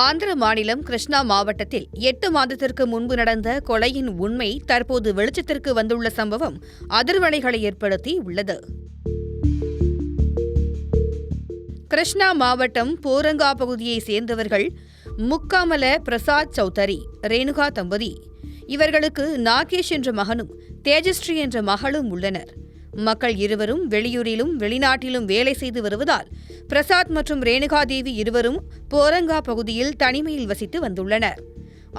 ஆந்திர மாநிலம் கிருஷ்ணா மாவட்டத்தில் 8 மாதத்திற்கு முன்பு நடந்த கொலையின் உண்மை தற்போது வெளிச்சத்திற்கு வந்துள்ள சம்பவம் அதிர்வலைகளை ஏற்படுத்தி உள்ளது. கிருஷ்ணா மாவட்டம் போரங்கா பகுதியைச் சேர்ந்தவர்கள் முக்காமல பிரசாத் சௌத்ரி, ரேணுகா தம்பதி. இவர்களுக்கு நாகேஷ் என்ற மகனும் தேஜஸ்ரீ என்ற மகளும் உள்ளனர். மக்கள் இருவரும் வெளியூரிலும் வெளிநாட்டிலும் வேலை செய்து வருவதால் பிரசாத் மற்றும் ரேணுகா தேவி இருவரும் போரங்கா பகுதியில் தனிமையில் வசித்து வந்துள்ளனர்.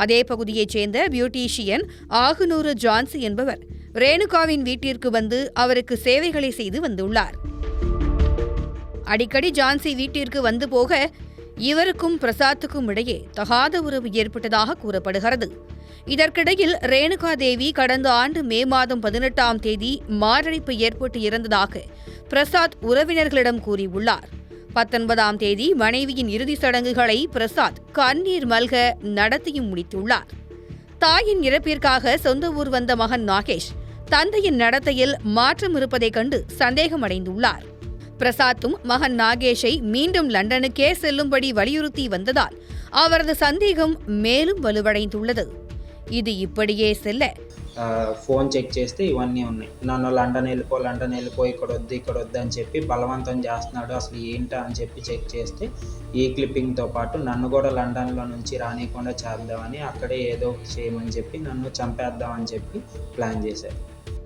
அதே பகுதியைச் சேர்ந்த பியூட்டிஷியன் ஆகுனூறு ஜான்சி என்பவர் ரேணுகாவின் வீட்டிற்கு வந்து அவருக்கு சேவைகளை செய்து வந்துள்ளார். அடிக்கடி ஜான்சி வீட்டிற்கு வந்து போக இவருக்கும் பிரசாத்துக்கும் இடையே தகாத உறவு ஏற்பட்டதாக கூறப்படுகிறது. இதற்கிடையில் ரேணுகா தேவி கடந்த ஆண்டு மே மாதம் 18ஆம் தேதி மாரடைப்பு ஏற்பட்டு இறந்ததாக பிரசாத் உறவினர்களிடம் கூறியுள்ளார். 19ஆம் தேதி மனைவியின் இறுதிச் சடங்குகளை பிரசாத் கண்ணீர் மல்க நடத்தியும் முடித்துள்ளார். தாயின் இறப்பிற்காக சொந்த ஊர் வந்த மகன் நாகேஷ் தந்தையின் நடத்தையில் மாற்றம் இருப்பதைக் கண்டு சந்தேகமடைந்துள்ளார். பிரசாத்தும் மகன் நாகேஷை மீண்டும் லண்டனுக்கே செல்லும்படி வலியுறுத்தி வந்ததால் அவரது சந்தேகம் மேலும் வலுவடைந்துள்ளது. ఇది ఇప్పటికే సెల్లే ఫోన్ చెక్ చేస్తే ఇవన్నీ ఉన్నాయి. నన్ను లండన్ వెళ్ళిపో ఇక్కడ వద్దు అని చెప్పి బలవంతం చేస్తున్నాడు. అసలు ఏంటా అని చెప్పి చెక్ చేస్తే ఈ క్లిప్పింగ్తో పాటు నన్ను కూడా లండన్లో నుంచి రానియకుండా చేద్దామని అక్కడే ఏదో చేయమని చెప్పి నన్ను చంపేద్దామని చెప్పి ప్లాన్ చేశారు.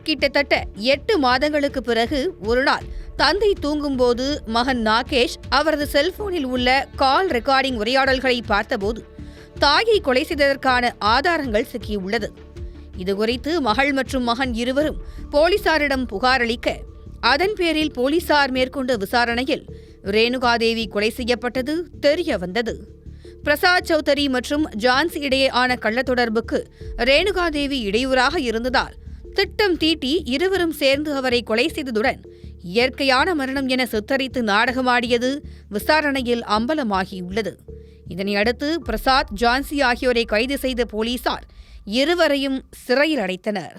கிட்டத்தட்ட 8 மாதங்களுக்கு பிறகு ஒருநாள் தந்தை தூங்கும்போது மகன் நாகேஷ் அவரது செல்போனில் உள்ள கால் ரெக்கார்டிங் உரையாடல்களை பார்த்தபோது தாயை கொலை செய்ததற்கான ஆதாரங்கள் சிக்கியுள்ளது. இதுகுறித்து மகள் மற்றும் மகன் இருவரும் போலீசாரிடம் புகார் அளிக்க அதன் பேரில் போலீசார் மேற்கொண்ட விசாரணையில் ரேணுகாதேவி கொலை செய்யப்பட்டது தெரிய வந்தது. பிரசாத் சௌத்ரி மற்றும் ஜான்சி இடையேயான கள்ளத்தொடர்புக்கு ரேணுகாதேவி இடையூறாக இருந்ததால் திட்டம் தீட்டி இருவரும் சேர்ந்து அவரை கொலை செய்ததுடன் இயற்கையான மரணம் என சித்தரித்து நாடகமாடியது விசாரணையில் அம்பலமாகியுள்ளது. இதனையடுத்து பிரசாத், ஜான்சி ஆகியோரை கைது செய்த போலீசார் இருவரையும் சிறையில் அடைத்தனர்.